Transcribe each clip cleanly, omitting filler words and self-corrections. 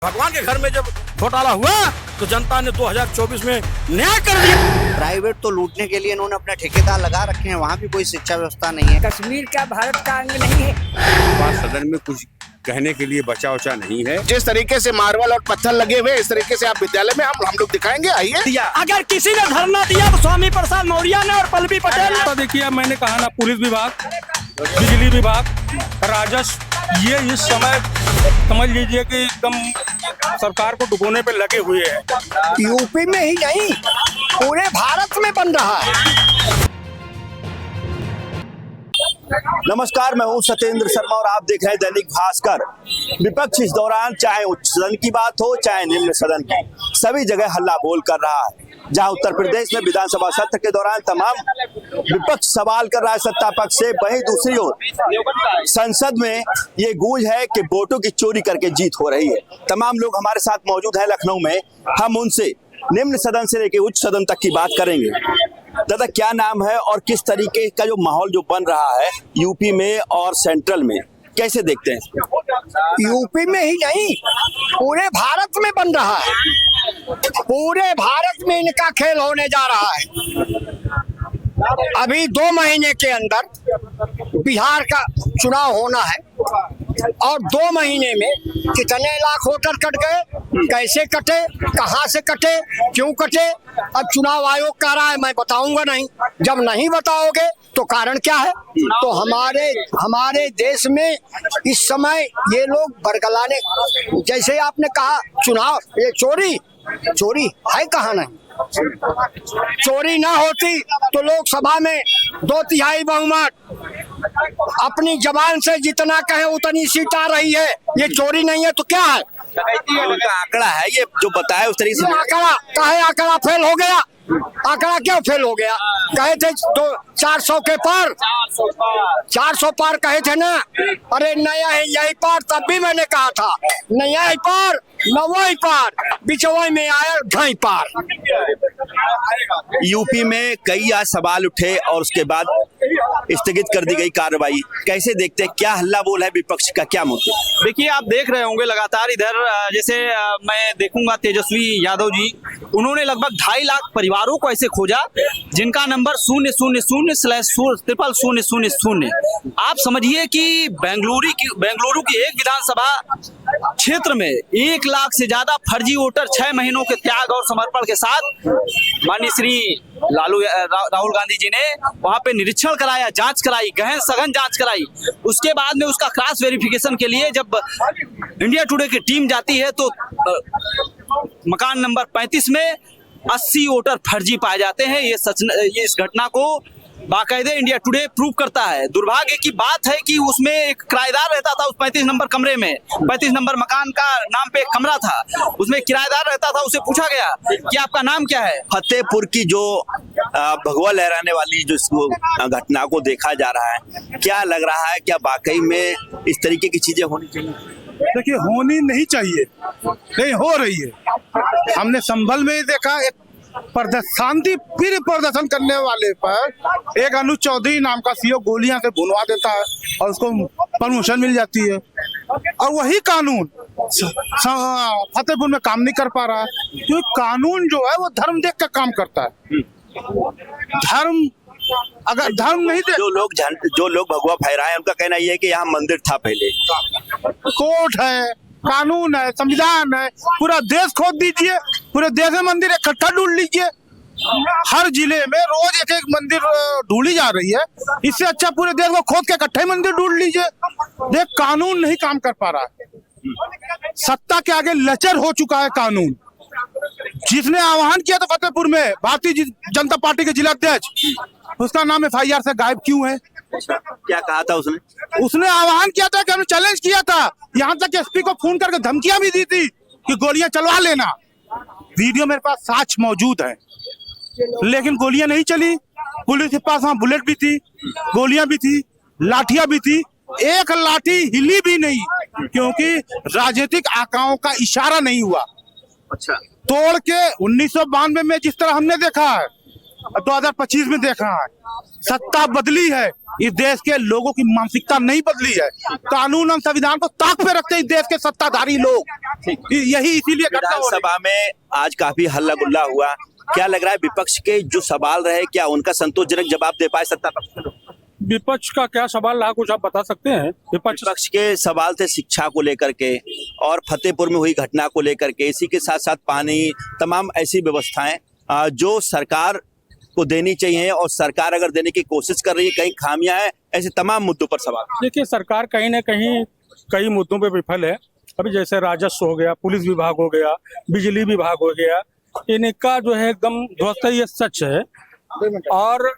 भगवान के घर में जब घोटाला हुआ तो जनता ने 2024 में न्याय कर दिया। प्राइवेट तो लूटने के लिए इन्होंने अपने ठेकेदार लगा रखे हैं, वहाँ भी कोई शिक्षा व्यवस्था नहीं है। कश्मीर क्या भारत का अंग नहीं है? बात सदन में कुछ कहने के लिए बचा उचा नहीं है। जिस तरीके से मार्बल और पत्थर लगे हुए इस तरीके से आप विद्यालय में हम लोग दिखाएंगे। आइए, अगर किसी ने धरना दिया तो स्वामी प्रसाद मौर्य ने और पल्लवी पटेल ने। तो देखिए, मैंने कहा ना, पुलिस विभाग, बिजली विभाग, राजस्व, ये इस समय समझ लीजिए कि एकदम सरकार को डुबोने पे लगे हुए हैं। यूपी में ही नहीं, पूरे भारत में बन रहा है। नमस्कार, मैं हूं सत्येंद्र शर्मा और आप देख रहे हैं दैनिक भास्कर। विपक्ष इस दौरान चाहे उच्च सदन की बात हो चाहे निम्न सदन की, सभी जगह हल्ला बोल कर रहा है। जहां उत्तर प्रदेश में विधानसभा सत्र के दौरान तमाम विपक्ष सवाल कर रहा है सत्ता पक्ष से, वहीं दूसरी ओर संसद में ये गूंज है कि वोटों की चोरी करके जीत हो रही है। तमाम लोग हमारे साथ मौजूद हैं लखनऊ में। हम उनसे निम्न सदन से लेकर उच्च सदन तक की बात करेंगे। दादा, क्या नाम है और किस तरीके का जो माहौल जो बन रहा है यूपी में और सेंट्रल में, कैसे देखते हैं? यूपी में ही नहीं, पूरे भारत में बन रहा है। पूरे भारत में इनका खेल होने जा रहा है। अभी 2 महीने के अंदर बिहार का चुनाव होना है और 2 महीने में कितने लाख वोटर कट गए, कैसे कटे, कहां से कटे, क्यों कटे, अब चुनाव आयोग कह रहा है मैं बताऊंगा नहीं। जब नहीं बताओगे तो कारण क्या है? तो हमारे देश में इस समय ये लोग बरगलाने, जैसे आपने कहा चुनाव, ये चोरी है कहाँ? नहीं, चोरी ना होती तो लोकसभा में 2/3 बहुमत, अपनी जबान से जितना कहे उतनी सीट आ रही है। ये चोरी नहीं है तो क्या है? उनका आंकड़ा है ये जो बताया उस तरीके से। आंकड़ा फेल हो गया। आंकड़ा क्यों फेल हो गया? कहे थे तो 400 के पार, 400 पार कहे थे ना। अरे नया है यही पार, तब भी मैंने कहा था नया ही पार, नवा पार, बिचवा में आया ढाई पार। यूपी में कई आज सवाल उठे और उसके बाद स्थगित कर दी गई कार्रवाई। कैसे देखते हैं, क्या हल्ला बोल है विपक्ष का, क्या मुद्दे? देखिए, आप देख रहे होंगे लगातार इधर, जैसे मैं देखूंगा तेजस्वी यादव जी, उन्होंने लगभग 2.5 लाख परिवारों को ऐसे खोजा जिनका नंबर 000/000000। आप समझिए कि बेंगलुरु की एक विधानसभा क्षेत्र में 1 लाख से ज्यादा फर्जी वोटर 6 महीनों के त्याग और समर्पण के साथ माननीय श्री राहुल गांधी जी ने वहां पे निरीक्षण कराया, जांच कराई, गहन सघन जांच कराई। उसके बाद में उसका क्रॉस वेरिफिकेशन के लिए जब इंडिया टुडे की टीम जाती है तो मकान नंबर 35 में 80 वोटर फर्जी पाए जाते हैं। ये इस घटना को बाकायदे इंडिया टुडे प्रूव करता है। दुर्भाग्य की बात है कि उसमें एक किराएदार रहता था उस 35 नंबर कमरे में, 35 नंबर मकान का नाम पे एक कमरा था, उसमें किराएदार रहता था। उसे पूछा गया कि आपका नाम क्या है? फतेहपुर की जो भगवा लहराने वाली जो घटना को देखा जा रहा है, क्या लग रहा है, क्या वाकई में इस तरीके की चीजें होनी चाहिए? देखिए, होनी नहीं चाहिए, नहीं हो रही है। हमने संभल में देखा, एक शांति प्रिय प्रदर्शन करने वाले पर एक अनुज चौधरी नाम का सीओ गोलियां से भुनवा देता है और उसको प्रमोशन मिल जाती है। और वही कानून फतेहपुर में काम नहीं कर पा रहा है, क्योंकि कानून जो है वो धर्म देख कर काम करता है। अगर धर्म नहीं दे, जो लोग भगवा फहराए हैं उनका कहना यह है कि यहाँ मंदिर था पहले, कोर्ट है, कानून है, संविधान है, पूरा देश खोद दीजिए, पूरे देश में मंदिर इकट्ठा ढूंढ लीजिए। हर जिले में रोज एक मंदिर ढूंढी जा रही है, इससे अच्छा पूरे देश को खोद के इकट्ठे मंदिर ढूंढ लीजिए। देख, कानून नहीं काम कर पा रहा है, सत्ता के आगे लचर हो चुका है कानून। जिसने आह्वान किया था फतेहपुर में, भारतीय जनता पार्टी के जिला अध्यक्ष, उसका नाम FIR से गायब क्यों है? क्या कहा था उसने आह्वान किया था कि हमने चैलेंज किया था, यहाँ तक SP को फोन करके धमकियां भी दी थी कि गोलियां चलवा लेना। वीडियो मेरे पास साक्ष्य मौजूद है, लेकिन गोलियां नहीं चली। पुलिस के पास वहां बुलेट भी थी, गोलियां भी थी, लाठियां भी थी, एक लाठी हिली भी नहीं, क्योंकि राजनीतिक आकाओं का इशारा नहीं हुआ। अच्छा, तोड़ के 1992 में जिस तरह हमने देखा है, 2025 में देख रहा है। सत्ता बदली है, इस देश के लोगों की मानसिकता नहीं बदली है। कानून और संविधान को ताक पे रखते हैं इस देश के सत्ताधारी लोग। यही इसीलिए घटना हो रही है। विधानसभा में आज काफी हल्ला गुल्ला हुआ, क्या लग रहा है विपक्ष के जो सवाल रहे क्या उनका संतोषजनक जवाब दे पाए सत्ता पक्ष के लोग? विपक्ष का क्या सवाल रहा, कुछ आप बता सकते हैं? विपक्ष के सवाल थे शिक्षा को लेकर के और फतेहपुर में हुई घटना को लेकर के, इसी के साथ साथ पानी, तमाम ऐसी व्यवस्थाएं जो सरकार को देनी चाहिए और सरकार अगर देने की कोशिश कर रही है, कहीं खामियां हैं, ऐसे तमाम मुद्दों पर सवाल। देखिए, सरकार कहीं ना कहीं कई मुद्दों पे विफल है। अभी जैसे राजस्व हो गया, पुलिस विभाग हो गया, बिजली विभाग हो गया, इनका जो है एकदम ध्वस्त है, ये सच है। और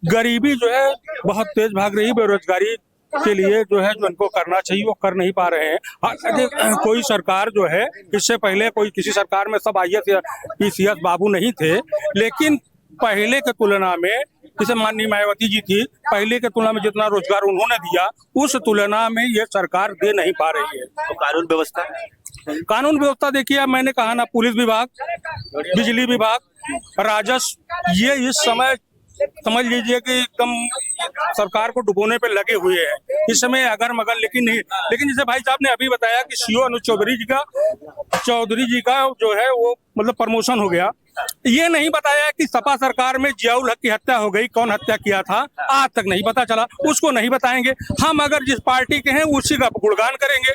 गरीबी जो है बहुत तेज भाग रही, बेरोजगारी के लिए जो है जो इनको करना चाहिए वो कर नहीं पा रहे हैं। कोई सरकार जो है, इससे पहले कोई किसी सरकार में सब IAS या PCS बाबू नहीं थे, लेकिन पहले के तुलना में, जैसे माननीय मायावती जी थी, पहले के तुलना में जितना रोजगार उन्होंने दिया उस तुलना में ये सरकार दे नहीं पा रही है। तो कानून व्यवस्था देखिए, मैंने कहा ना, पुलिस विभाग, बिजली विभाग, राजस्व, ये इस समय समझ लीजिए कि एकदम सरकार को डुबोने पे लगे हुए हैं इस समय, अगर मगर। लेकिन जैसे भाई साहब ने अभी बताया कि CO अनुज चौधरी जी का जो है वो मतलब प्रमोशन हो गया। ये नहीं बताया कि सपा सरकार में जियाउल हक की हत्या हो गई, कौन हत्या किया था आज तक नहीं पता चला, उसको नहीं बताएंगे। हम अगर जिस पार्टी के हैं उसी का गुणगान करेंगे।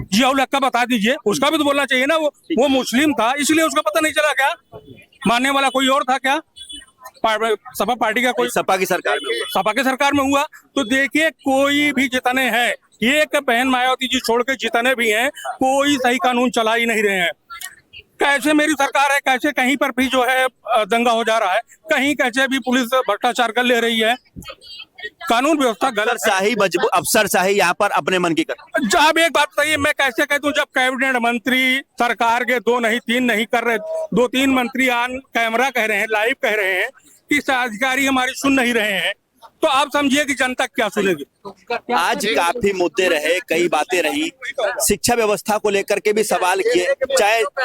जियाउल हक का बता दीजिए, उसका भी तो बोलना चाहिए ना। वो मुस्लिम था, इसलिए उसका पता नहीं चला क्या? मानने वाला कोई और था क्या? सपा पार्टी का कोई सपा की सरकार में हुआ। तो देखिए, कोई भी जितने हैं, एक बहन मायावती जी छोड़ के जितने भी हैं, कोई सही कानून चला ही नहीं रहे हैं। कैसे मेरी सरकार है, कैसे कहीं पर भी जो है दंगा हो जा रहा है, कहीं कैसे भी पुलिस भ्रष्टाचार कर ले रही है, कानून व्यवस्था गलत शाही अफसरशाही यहाँ पर अपने मन की कर। जब एक बात बताइए, मैं कैसे कह दूं, जब कैबिनेट मंत्री सरकार के 2 नहीं 3 नहीं कर रहे, 2-3 मंत्री ऑन कैमरा कह रहे हैं, लाइव कह रहे हैं कि अधिकारी हमारी सुन नहीं रहे हैं, तो आप समझिए कि जनता क्या सुनेगी। आज काफी मुद्दे रहे, कई बातें रही, शिक्षा व्यवस्था को लेकर के भी सवाल किए,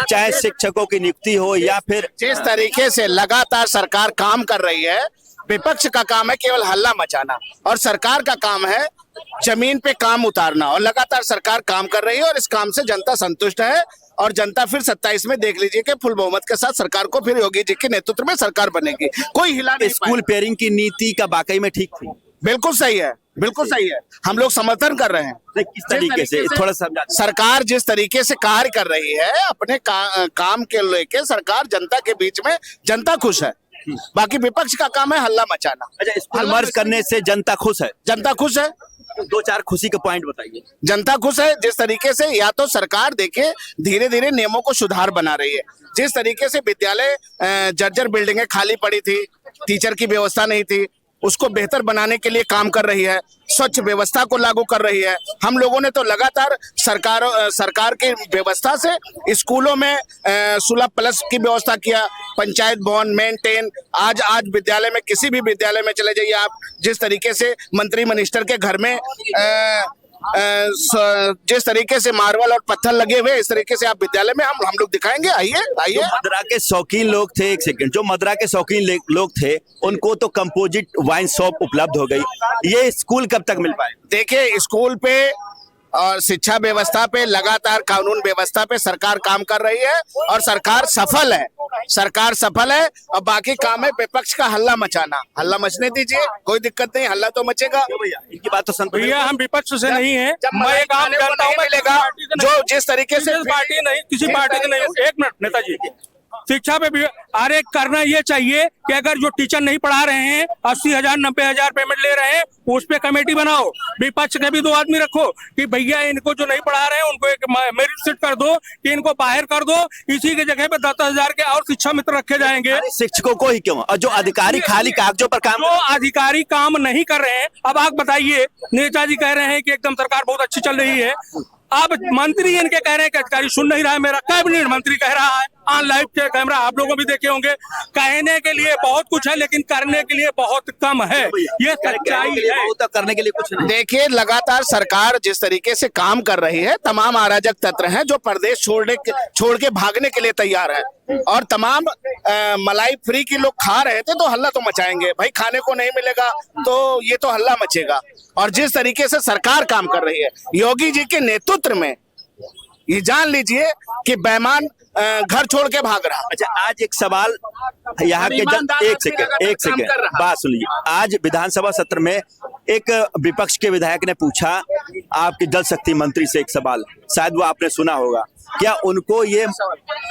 चाहे शिक्षकों की नियुक्ति हो या फिर जिस तरीके से लगातार सरकार काम कर रही है। विपक्ष का काम है केवल हल्ला मचाना और सरकार का काम है जमीन पे काम उतारना, और लगातार सरकार काम कर रही है और इस काम से जनता संतुष्ट है। और जनता फिर 27 में देख लीजिए कि फुल बहुमत के साथ सरकार को फिर योगी जी के नेतृत्व में सरकार बनेगी, कोई हिला नहीं। स्कूल पेयरिंग की नीति का वाकई में ठीक थी? बिल्कुल सही है, बिल्कुल सही है, हम लोग समर्थन कर रहे हैं। किस तरीके से थोड़ा समझा। सरकार जिस तरीके से कार्य कर रही है अपने काम के लेके, सरकार जनता के बीच में, जनता खुश है। बाकी विपक्ष का काम है हल्ला मचाना। अच्छा, स्कूल मर्ज करने से जनता खुश है? जनता खुश है। 2-4 खुशी के पॉइंट बताइए। जनता खुश है जिस तरीके से, या तो सरकार देखिए धीरे धीरे नियमों को सुधार बना रही है। जिस तरीके से विद्यालय जर्जर बिल्डिंगें खाली पड़ी थी, टीचर की व्यवस्था नहीं थी, उसको बेहतर बनाने के लिए काम कर रही है, स्वच्छ व्यवस्था को लागू कर रही है। हम लोगों ने तो लगातार सरकार की व्यवस्था से स्कूलों में 16+ की व्यवस्था किया, पंचायत भवन मेंटेन। आज विद्यालय में, किसी भी विद्यालय में चले जाइए आप, जिस तरीके से मंत्री मिनिस्टर के घर में जिस तरीके से मार्बल और पत्थर लगे हुए, इस तरीके से आप विद्यालय में हम लोग दिखाएंगे। आइए। मदरा के शौकीन लोग थे, एक सेकंड, जो मदरा के शौकीन लोग थे उनको तो कंपोजिट वाइन शॉप उपलब्ध हो गई, ये स्कूल कब तक मिल पाए? देखिए, स्कूल पे और शिक्षा व्यवस्था पे, लगातार कानून व्यवस्था पे सरकार काम कर रही है और सरकार सफल है। और बाकी काम है विपक्ष का हल्ला मचाना। हल्ला मचने दीजिए, कोई दिक्कत नहीं, हल्ला तो मचेगा। भैया, इनकी बात तो सुन। भैया, हम विपक्ष से नहीं है, मैं एक आम जनता हूं, मिलेगा जो जिस तरीके से पार्टी नहीं, किसी पार्टी से नहीं। एक मिनट नेताजी, शिक्षा पे भी अरे करना ये चाहिए कि अगर जो टीचर नहीं पढ़ा रहे हैं, 80,000 90,000 पेमेंट ले रहे हैं, उस पे कमेटी बनाओ। विपक्ष के भी 2 आदमी रखो कि भैया इनको जो नहीं पढ़ा रहे हैं उनको एक मेरिट सीट कर दो, कि इनको बाहर कर दो, इसी के जगह पे 10,000 के और शिक्षा मित्र रखे जाएंगे। शिक्षकों को ही क्यों, और जो अधिकारी खाली कागजों पर काम, जो अधिकारी काम नहीं कर रहे हैं, अब आप बताइए, नेताजी कह रहे हैं कि एकदम सरकार बहुत अच्छी चल रही है, अब मंत्री इनके कह रहे हैं कि अधिकारी सुन नहीं रहा है, मेरा कैबिनेट मंत्री कह रहा है, ऑन लाइव के कैमरा आप लोगों भी देखे होंगे। कहने के लिए बहुत कुछ है लेकिन करने के लिए बहुत कम है, ये सच्चाई है। तो करने के लिए कुछ नहीं। देखिए लगातार सरकार जिस तरीके से काम कर रही है, तमाम अराजक तत्व हैं जो प्रदेश छोड़ के भागने के लिए तैयार है, और तमाम मलाई फ्री की लोग खा रहे थे तो हल्ला तो मचाएंगे भाई, खाने को नहीं मिलेगा तो ये तो हल्ला मचेगा। और जिस तरीके से सरकार काम कर रही है योगी जी के नेतृत्व में, ये जान लीजिए कि बेईमान घर छोड़ के भाग रहा। अच्छा, आज एक सवाल यहाँ के एक सेकंड बात सुनिए। आज विधानसभा सत्र में एक विपक्ष के विधायक ने पूछा आपके जल शक्ति मंत्री से एक सवाल, शायद वो आपने सुना होगा। क्या उनको ये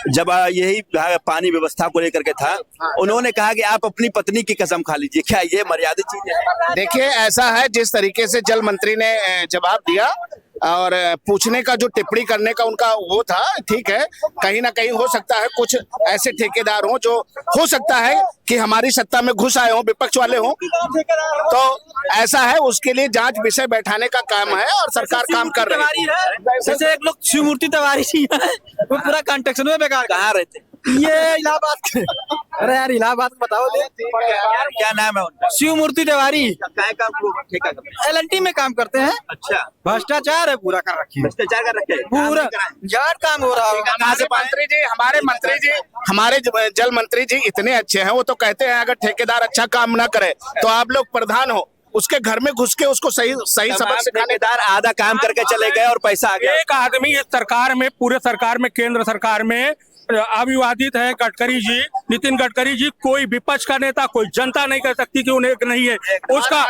जब यही पानी व्यवस्था को लेकर के था, उन्होंने कहा कि आप अपनी पत्नी की कसम खा लीजिए, क्या ये मर्यादित चीज है? देखिए ऐसा है, जिस तरीके से जल मंत्री ने जवाब दिया और पूछने का जो टिप्पणी करने का उनका वो था, ठीक है, कहीं ना कहीं हो सकता है कुछ ऐसे ठेकेदार हो जो हो सकता है कि हमारी सत्ता में घुस आए हो, विपक्ष वाले हो, तो ऐसा है, उसके लिए जांच विषय बैठाने का काम है और सरकार काम कर रही है। जैसे एक लोग शिवमूर्ति तिवारी जी हैं, वो पूरा कॉन्टेक्शन में बेकार कहाँ रहते, ये इलाहाबाद के। अरे यार इलाहाबाद बताओ क्या नाम है उनका? शिवमूर्ति तिवारी LNT में काम करते हैं। अच्छा, भ्रष्टाचार है पूरा कर रखे, भ्रष्टाचार कर रखे, पूरा जाट काम हो रहा है। कहाँ से हमारे जल मंत्री जी इतने अच्छे हैं, वो तो कहते हैं अगर ठेकेदार अच्छा काम ना करे तो आप लोग प्रधान हो, उसके घर में घुस के उसको सही सबक सिखाने। ठेकेदार आधा काम करके चले गए और पैसा आ गया। एक आदमी इस सरकार में, पूरे सरकार में, केंद्र सरकार में अविवादित है गडकरी जी, नितिन गडकरी जी। कोई विपक्ष का नेता, कोई जनता नहीं कह सकती कि उन्हें नहीं है उसका।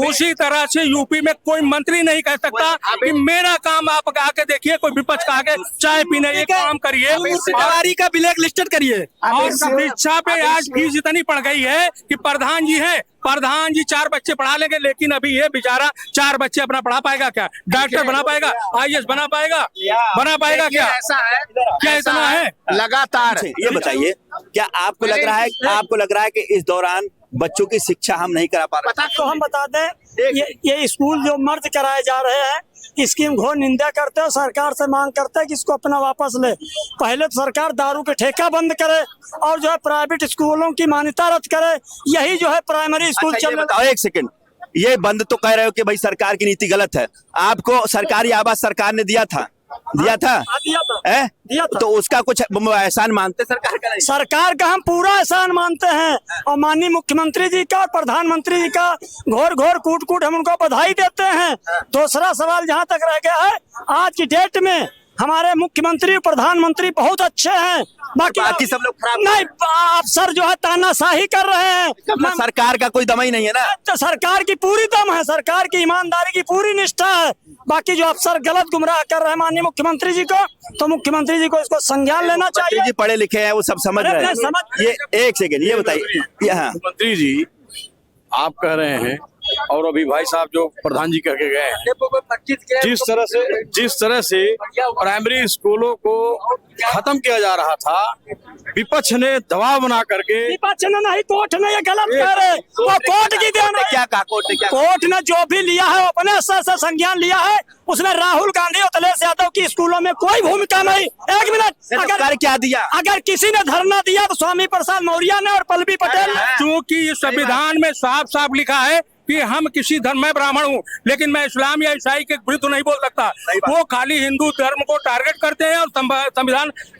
उसी तरह से यूपी में कोई मंत्री नहीं कह सकता कि मेरा काम आप आके देखिए, कोई विपक्ष का आके चाय पीने ये काम करिए, तिवारी का ब्लैक लिस्टेड करिए। और शिक्षा पे आज फीस इतनी पड़ गई है कि प्रधान जी है, प्रधान जी 4 बच्चे पढ़ा लेंगे, लेकिन अभी ये बेचारा 4 बच्चे अपना पढ़ा पाएगा क्या? डॉक्टर बना पाएगा? IAS बना पाएगा क्या? ऐसा है, क्या इतना है? लगातार। ये बताइए, क्या आपको लग रहा है कि इस दौरान बच्चों की शिक्षा हम नहीं करा पा रहे? तो हम बता दें, ये स्कूल जो मर्ज कराए जा रहे हैं, इसकी हम घोर निंदा करते हैं। सरकार से मांग करते हैं कि इसको अपना वापस ले। पहले तो सरकार दारू के ठेका बंद करे और जो है प्राइवेट स्कूलों की मान्यता रद्द करे। यही जो है प्राइमरी स्कूल अच्छा, ये बताओ एक सेकंड, ये बंद तो कह रहे हो कि भाई सरकार की नीति गलत है। आपको सरकारी आवास सरकार ने दिया था? दिया था। तो उसका कुछ एहसान मानते सरकार का? नहीं, सरकार का हम पूरा एहसान मानते हैं और माननीय मुख्यमंत्री जी का और प्रधानमंत्री जी का घोर घोर कूट हम उनको बधाई देते हैं। दूसरा सवाल जहां तक रह गया है, आज की डेट में हमारे मुख्यमंत्री प्रधानमंत्री बहुत अच्छे हैं, बाकी सब लोग खराब नहीं। अफसर जो है तानाशाही कर रहे हैं। सरकार का कोई दम ही नहीं है ना। तो सरकार की पूरी दम है, सरकार की ईमानदारी की पूरी निष्ठा है। बाकी जो अफसर गलत गुमराह कर रहे हैं माननीय मुख्यमंत्री जी को, तो मुख्यमंत्री जी को इसको संज्ञान लेना चाहिए। जी पढ़े लिखे हैं, वो सब समझ रहे हैं। ये एक सेकंड, ये बताइए, मंत्री जी आप कह रहे हैं और अभी भाई साहब जो प्रधान जी कह के गए हैं, जिस तरह से प्राइमरी स्कूलों को खत्म किया जा रहा था, विपक्ष ने दबाव बना करके, विपक्ष ने नहीं, कोर्ट ने ये गलत कह रहे। वो कोर्ट की देन है। क्या कहा कोर्ट ने? कोर्ट ने जो भी लिया है अपने स्तर से संज्ञान लिया है। उसमें राहुल गांधी और अखिलेश यादव की स्कूलों में कोई भूमिका नहीं। एक मिनट, अगर क्या दिया, अगर किसी ने धरना दिया तो स्वामी प्रसाद मौर्य ने और पल्लवी पटेल ने। क्योंकि संविधान में साफ साफ लिखा है कि हम किसी धर्म में ब्राह्मण हूँ, लेकिन मैं इस्लाम या ईसाई के विरुद्ध नहीं बोल सकता। वो खाली हिंदू धर्म को टारगेट करते हैं और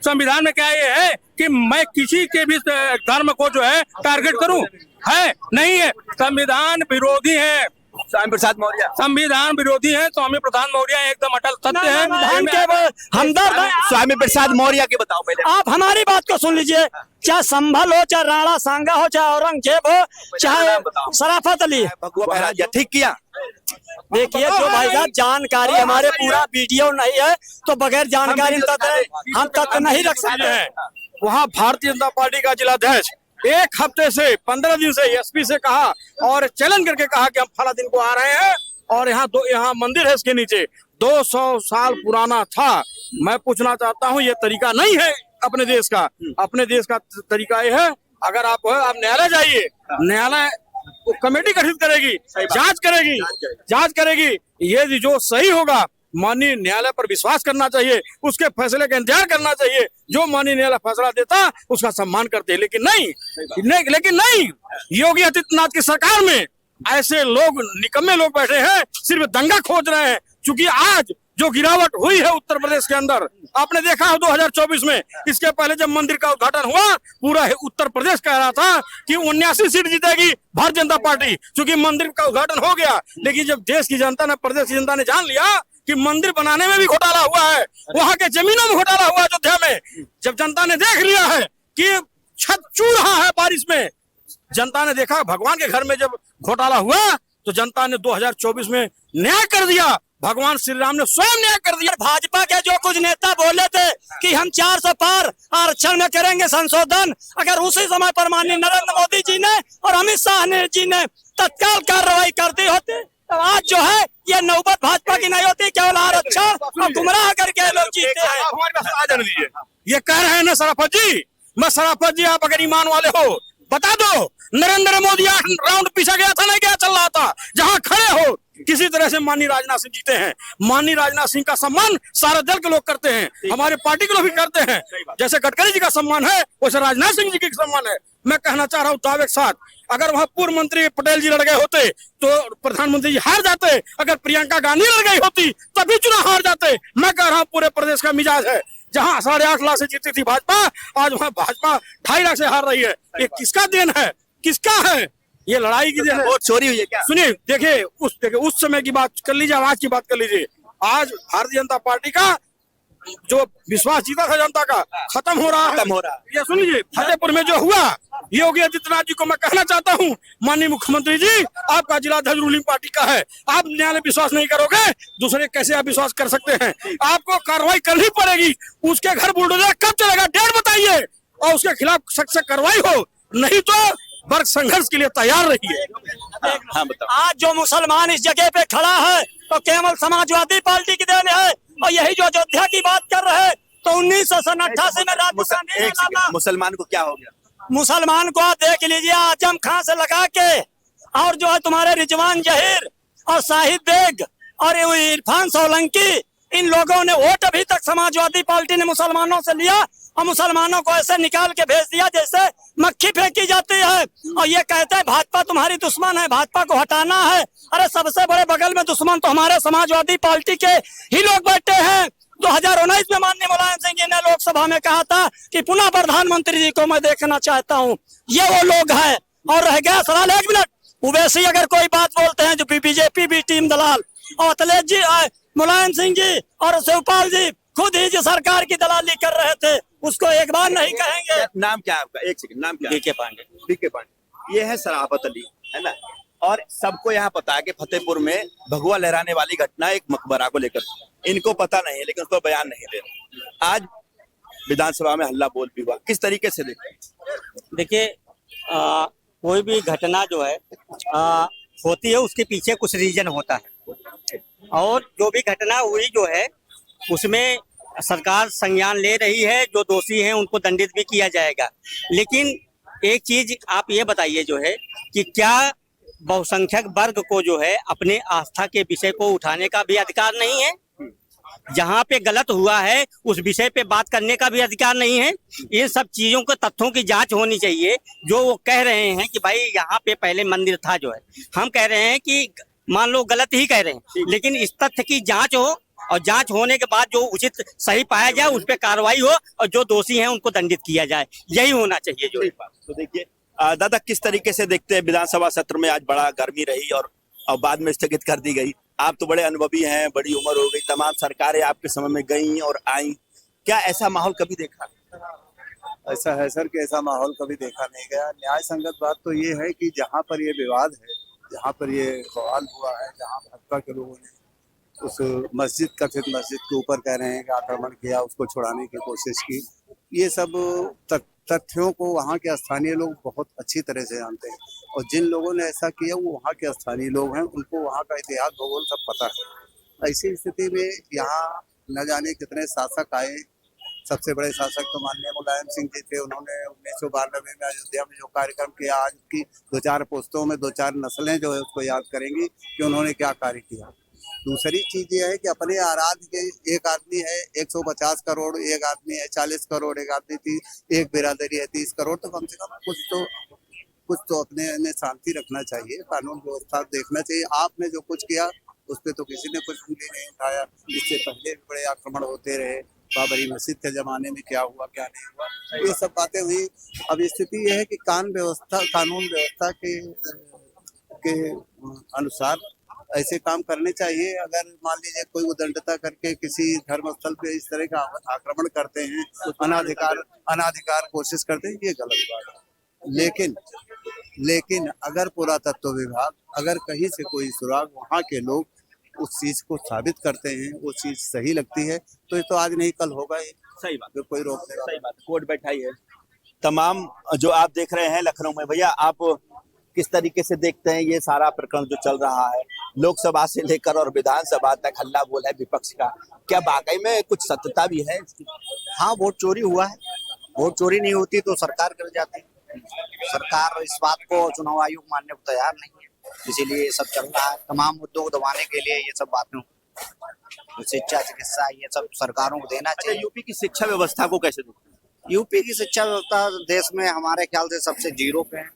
संविधान में क्या ये है कि मैं किसी के भी धर्म को जो है टारगेट करूं? है नहीं है। संविधान विरोधी है, स्वामी प्रसाद मौर्य संविधान विरोधी है। स्वामी प्रसाद मौर्य एकदम अटल सत्य है, हमदर्द है। स्वामी प्रसाद मौर्य की बताओ पहले। आप हमारी बात को सुन लीजिए। चाहे संभल हो, चाहे राणा सांगा हो, चाहे औरंगजेब हो, चाहे शराफत अली। ठीक किया। देखिए जो भाई साहब जानकारी हमारे पूरा वीडियो नहीं है, तो बगैर जानकारी हम तथ्य नहीं रख सकते हैं। वहाँ भारतीय जनता पार्टी का जिलाध्यक्ष 1 हफ्ते से 15 दिन से एसपी से कहा और चैलेंज करके कहा कि हम फला दिन को आ रहे हैं और यहाँ मंदिर है, इसके नीचे 200 साल पुराना था। मैं पूछना चाहता हूँ, ये तरीका नहीं है अपने देश का। अपने देश का तरीका ये है, अगर आप न्यायालय जाइए, न्यायालय कमेटी गठित करेगी, जांच करेगी, ये जो सही होगा माननीय न्यायालय पर विश्वास करना चाहिए, उसके फैसले का इंतजार करना चाहिए। जो माननीय न्यायालय फैसला देता उसका सम्मान करते हैं, लेकिन नहीं, योगी आदित्यनाथ की सरकार में ऐसे लोग, निकम्मे लोग बैठे हैं, सिर्फ दंगा खोज रहे हैं। क्योंकि आज जो गिरावट हुई है उत्तर प्रदेश के अंदर, आपने देखा हो 2024 में, इसके पहले जब मंदिर का उद्घाटन हुआ, पूरा उत्तर प्रदेश कह रहा था कि 79 सीट जीतेगी भारतीय जनता पार्टी, क्योंकि मंदिर का उद्घाटन हो गया। लेकिन जब देश की जनता ने, प्रदेश की जनता ने जान लिया कि मंदिर बनाने में भी घोटाला हुआ है, वहां के जमीनों में घोटाला हुआ है अयोध्या में, जब जनता ने देख लिया है कि छत चू रहा है बारिश में, जनता ने देखा भगवान के घर में जब घोटाला हुआ तो जनता ने 2024 में न्याय कर दिया। भगवान श्री राम ने स्वयं न्याय कर दिया। भाजपा के जो कुछ नेता बोले थे कि हम 400 पार आरक्षण में करेंगे संशोधन, अगर उसी समय पर माननीय नरेंद्र मोदी जी ने और अमित शाह जी ने तत्काल कार्रवाई कर दी होती तो आज जो है ये नौबत भाजपा की नहीं होती, केवल आरक्षण और गुमराह करके लोग जीते हैं। ये कह रहे हैं ना शराफत जी, मैं शराफत जी, आप अगर ईमान वाले हो बता दो, नरेंद्र मोदी 8 राउंड पीछे गया था, नहीं गया, चल रहा था, जहां खड़े हो किसी तरह से माननीय राजनाथ सिंह जीते हैं। माननीय राजनाथ सिंह का सम्मान सारे दल के लोग करते हैं, हमारे पार्टी के लोग भी करते हैं। जैसे गडकरी जी का सम्मान है वैसे राजनाथ सिंह जी का सम्मान है। मैं कहना चाह रहा हूँ दावे के साथ, अगर वहां पूर्व मंत्री पटेल जी लड़ गए होते तो प्रधानमंत्री जी हार जाते, अगर प्रियंका गांधी लड़ गई होती तभी चुनाव हार जाते। मैं कह रहा हूँ पूरे प्रदेश का मिजाज है, जहां 8.5 लाख से जीती थी भाजपा, आज वहां भाजपा 2.5 लाख से हार रही है। ये किसका देन है, किसका है? ये लड़ाई की देन है। वोट चोरी हुई है क्या? सुनिए, देखिए उस समय की बात कर लीजिए, आज की बात कर लीजिए। आज भारतीय जनता पार्टी का जो विश्वास जीता था जनता का खत्म हो रहा है। ये सुन लीजिए, फतेहपुर में जो हुआ, योगी आदित्यनाथ जी को मैं कहना चाहता हूँ, माननीय मुख्यमंत्री जी, आपका जिला अध्यक्ष रूलिंग पार्टी का है, आप न्यायालय विश्वास नहीं करोगे, दूसरे कैसे आप विश्वास कर सकते हैं? आपको कार्रवाई करनी पड़ेगी। उसके घर बुलडोजर कब चलेगा, डेट बताइए, और उसके खिलाफ सख्त से कार्रवाई हो, नहीं तो वर्ग संघर्ष के लिए तैयार रहिए। हाँ बताओ। आज जो मुसलमान इस जगह पे खड़ा है तो केवल समाजवादी पार्टी की देन है, और यही जो अयोध्या की बात कर रहे हैं तो 1988 में राजीव गांधी ने लाना। मुसलमान को क्या हो गया? मुसलमान को आप देख लीजिए, आजम खां से लगा के और जो है तुम्हारे रिजवान जहीर और शाहिद बेग और इरफान सोलंकी, इन लोगों ने वोट अभी तक समाजवादी पार्टी ने मुसलमानों से लिया और मुसलमानों को ऐसे निकाल के भेज दिया जैसे मक्खी फेंकी जाती है। और ये कहते हैं भाजपा तुम्हारी दुश्मन है, भाजपा को हटाना है। अरे सबसे बड़े बगल में दुश्मन तो हमारे समाजवादी पार्टी के ही लोग बैठे हैं। 2019 में माननीय मुलायम सिंह जी ने लोकसभा में कहा था कि पुनः प्रधानमंत्री जी को मैं देखना चाहता हूँ, ये वो लोग हैं। और रह गया सवाल, 1 मिनट, उवैसी अगर कोई बात बोलते हैं जो बीजेपी भी टीम दलाल, और अखिलेश जी, मुलायम सिंह जी और शिवपाल जी खुद ही जो सरकार की दलाली कर रहे थे, उसको एक बार नहीं कहेंगे। नाम क्या है आपका? एक सेकंड, नाम क्या है? बीके पांडे। बीके पांडे। ये है शराफत अली, है ना? और सबको यहाँ पता है कि फतेहपुर में भगवा लहराने वाली घटना एक मकबरा को लेकर, इनको पता नहीं है लेकिन उसको बयान नहीं दे रहे। आज विधानसभा में हल्ला बोल भी हुआ, किस तरीके से देखते हैं? देखिए, कोई भी घटना जो है होती है, उसके पीछे कुछ रीजन होता है, और जो भी घटना हुई जो है उसमें सरकार संज्ञान ले रही है, जो दोषी हैं उनको दंडित भी किया जाएगा। लेकिन एक चीज आप ये बताइए जो है कि क्या बहुसंख्यक वर्ग को जो है अपने आस्था के विषय को उठाने का भी अधिकार नहीं है? जहाँ पे गलत हुआ है उस विषय पे बात करने का भी अधिकार नहीं है? इन सब चीजों के तथ्यों की जांच होनी चाहिए। जो वो कह रहे हैं कि भाई यहाँ पे पहले मंदिर था, जो है हम कह रहे हैं कि मान लो गलत ही कह रहे हैं, लेकिन इस तथ्य की जांच हो, और जांच होने के बाद जो उचित सही पाया जाए उस पर कार्रवाई हो, और जो दोषी हैं उनको दंडित किया जाए, यही होना चाहिए। जो तो देखिए दादा, किस तरीके से देखते हैं विधानसभा सत्र में आज बड़ा गर्मी रही और बाद में स्थगित कर दी गई? आप तो बड़े अनुभवी हैं, बड़ी उम्र हो गई, तमाम सरकारें आपके समय में गई और आई, क्या ऐसा माहौल कभी देखा? ऐसा है सर कि ऐसा माहौल कभी देखा नहीं गया। न्याय संगत बात तो ये है कि जहाँ पर ये विवाद है, जहाँ पर ये बवाल हुआ है, जहाँ भाजपा के लोगों ने उस मस्जिद, कथित मस्जिद के ऊपर कह रहे हैं कि आक्रमण किया, उसको छुड़ाने की कोशिश की, ये सब तथ्यों को वहाँ के स्थानीय लोग बहुत अच्छी तरह से जानते हैं, और जिन लोगों ने ऐसा किया वो वहाँ के स्थानीय लोग हैं, उनको वहाँ का इतिहास भूगोल सब पता है। ऐसी स्थिति में यहाँ न जाने कितने शासक आए। सबसे बड़े शासक तो माननीय मुलायम सिंह जी थे। उन्होंने 1992 में अयोध्या में जो कार्यक्रम किया, आज की 2-4 पुस्तों में 2-4 नस्लें जो है उसको याद करेंगी कि उन्होंने क्या कार्य किया। दूसरी चीज ये है कि अपने आराध्य के एक आदमी है 150 करोड़, एक आदमी है 40 करोड़, एक आदमी थी, एक बिरादरी है 30 करोड़, तो कम से कम कुछ तो अपने में शांति रखना चाहिए, कानून व्यवस्था देखना चाहिए। आपने जो कुछ किया उस पर तो किसी ने कुछ उंगली नहीं उठाया। इससे पहले भी बड़े आक्रमण होते रहे, बाबरी मस्जिद के जमाने में क्या हुआ क्या नहीं हुआ, ये सब बातें हुई। अब स्थिति ये है कि कानून व्यवस्था के अनुसार ऐसे काम करने चाहिए। अगर मान लीजिए कोई उदंडता करके किसी धर्म स्थल पे इस तरह का आक्रमण करते हैं, अनाधिकार कोशिश करते हैं, ये गलत बात है। लेकिन अगर पुरातत्व विभाग अगर कहीं से कोई सुराग वहाँ के लोग उस चीज को साबित करते हैं, वो चीज सही लगती है, तो ये तो आज नहीं कल होगा ही। सही बात, कोई रोक नहीं। सही बात। कोर्ट बैठाई है। तमाम जो आप देख रहे हैं लखनऊ में, भैया आप किस तरीके से देखते हैं ये सारा प्रकरण जो चल रहा है, लोकसभा से लेकर और विधानसभा तक हल्ला बोल है विपक्ष का, क्या वाकई में कुछ सत्यता भी है? हाँ, वोट चोरी हुआ है। वोट चोरी नहीं होती तो सरकार कर जाती। सरकार इस बात को चुनाव आयोग मानने को तैयार नहीं है, इसीलिए ये सब चल रहा है। तमाम मुद्दों को दबाने के लिए ये सब बातें, शिक्षा, चिकित्सा, ये सब सरकारों को देना चाहिए। यूपी की शिक्षा व्यवस्था को कैसे देखते हैं? यूपी की शिक्षा व्यवस्था देश में हमारे ख्याल से सबसे जीरो पे है,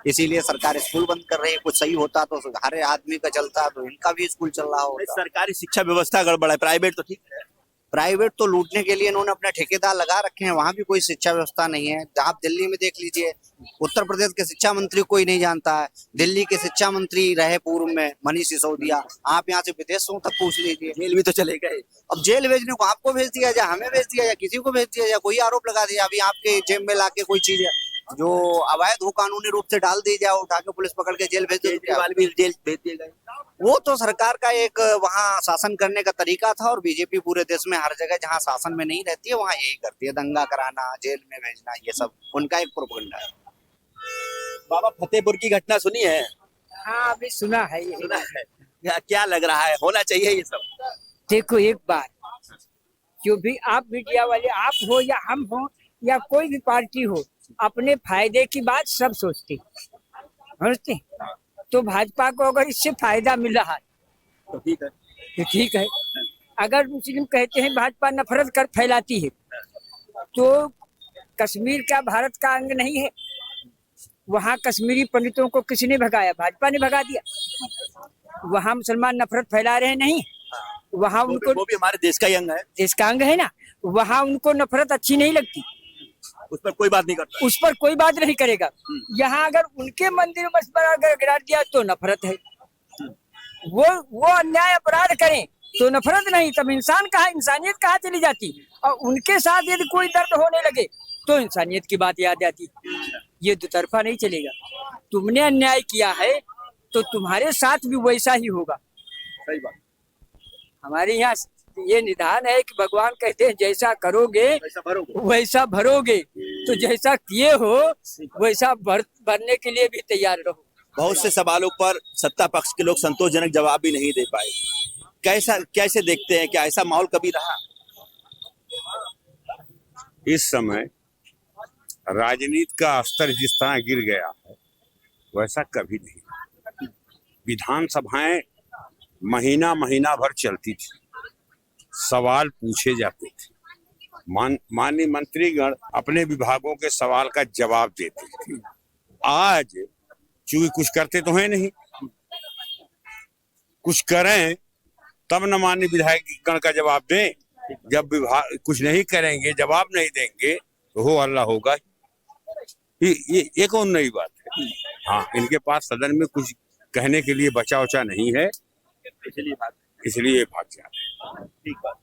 इसीलिए सरकार स्कूल बंद कर रही है। कुछ सही होता तो हर आदमी का चलता, तो इनका भी स्कूल चल रहा होता। सरकारी शिक्षा व्यवस्था गड़बड़ है, प्राइवेट तो ठीक है। प्राइवेट तो लूटने के लिए इन्होंने अपने ठेकेदार लगा रखे हैं, वहाँ भी कोई शिक्षा व्यवस्था नहीं है। आप दिल्ली में देख लीजिए, उत्तर प्रदेश के शिक्षा मंत्री कोई नहीं जानता है। दिल्ली के शिक्षा मंत्री रहे पूर्व में मनीष सिसोदिया, आप यहाँ से विदेशों तक पूछ लीजिए। जेल भी तो चले गए। अब जेल भेजने को आपको भेज दिया जाए, हमें भेज दिया जाए, किसी को भेज दिया जाए, कोई आरोप लगा दिया। अभी आपके जेब में लाके कोई चीज जो अवैध हो कानूनी रूप से डाल दी जाए, उठा के पुलिस पकड़ के जेल भेज दी, जेल भेज दिए गए। वो तो सरकार का एक वहाँ शासन करने का तरीका था। और बीजेपी पूरे देश में हर जगह जहाँ शासन में नहीं रहती है वहाँ यही करती है, दंगा कराना, जेल में भेजना, ये सब उनका एक प्रोपेगेंडा है। बाबा फतेहपुर की घटना सुनी है? हाँ, अभी सुना है। क्या लग रहा है, होना चाहिए ये सब? देखो, एक बात, जो भी आप मीडिया वाले, आप हो या हम हो या कोई भी पार्टी हो, अपने फायदे की बात सब सोचते समझते। तो भाजपा को अगर इससे फायदा मिल रहा है तो ठीक है, तो ठीक है। अगर मुस्लिम कहते हैं भाजपा नफरत कर फैलाती है, तो कश्मीर क्या भारत का अंग नहीं है? वहाँ कश्मीरी पंडितों को किसने भगाया? भाजपा ने भगा दिया। वहाँ मुसलमान नफरत फैला रहे नहीं, वहाँ उनको, वो भी हमारे देश का ही अंग है, देश का अंग है ना। वहाँ उनको नफरत अच्छी नहीं लगती, उस पर कोई बात नहीं करता, उस पर कोई बात नहीं करेगा। यहाँ अगर उनके मंदिर में अगर गिरा दिया तो नफरत है। वो अन्याय अपराध करें तो नफरत नहीं, तब इंसान कहाँ, इंसानियत कहाँ चली जाती? और उनके साथ यदि कोई दर्द होने लगे तो इंसानियत की बात याद आती। ये दुतरफा नहीं चलेगा। तुमने अन्याय किया है तो तुम्हारे साथ भी वैसा ही होगा। सही बात। हमारे यहाँ ये निधान है कि भगवान कहते हैं जैसा करोगे वैसा भरोगे, तो जैसा किए हो वैसा भरने के लिए भी तैयार रहो। बहुत से सवालों पर सत्ता पक्ष के लोग संतोषजनक जवाब भी नहीं दे पाए। कैसे देखते हैं, क्या ऐसा माहौल कभी रहा? इस समय राजनीति का स्तर जिस तरह गिर गया है वैसा कभी नहीं। विधानसभाएं महीना भर चलती थी, सवाल पूछे जाते थे, माननीय मंत्रीगण अपने विभागों के सवाल का जवाब देते थे। आज चूंकि कुछ करते तो है नहीं, कुछ करें तब न माननीय विधायकगण का जवाब दें। जब विभाग कुछ नहीं करेंगे, जवाब नहीं देंगे तो हो हल्ला होगा। ये कौन नई बात है? हाँ, इनके पास सदन में कुछ कहने के लिए बचा उचा नहीं है, इसलिए भाग जाते हैं। ठीक बात।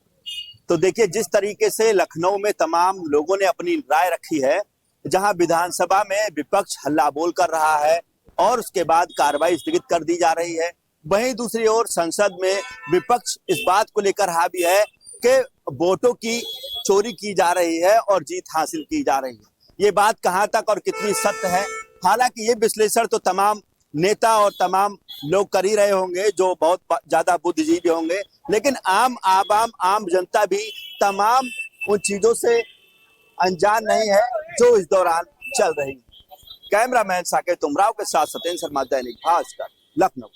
तो देखिए, जिस तरीके से लखनऊ में तमाम लोगों ने अपनी राय रखी है, जहां विधानसभा में विपक्ष हल्ला बोल कर रहा है और उसके बाद कार्रवाई स्थगित कर दी जा रही है, वहीं दूसरी ओर संसद में विपक्ष इस बात को लेकर हावी है कि वोटों की चोरी की जा रही है और जीत हासिल की जा रही है। ये बात कहां तक और कितनी सत्य है, हालांकि ये विश्लेषण तो तमाम नेता और तमाम लोग कर ही रहे होंगे जो बहुत ज्यादा बुद्धिजीवी होंगे, लेकिन आम आवाम, आम जनता भी तमाम उन चीजों से अनजान नहीं है जो इस दौरान चल रही है। कैमरामैन साकेत उमराव के साथ सत्येंद्र शर्मा, दैनिक भास्कर, लखनऊ।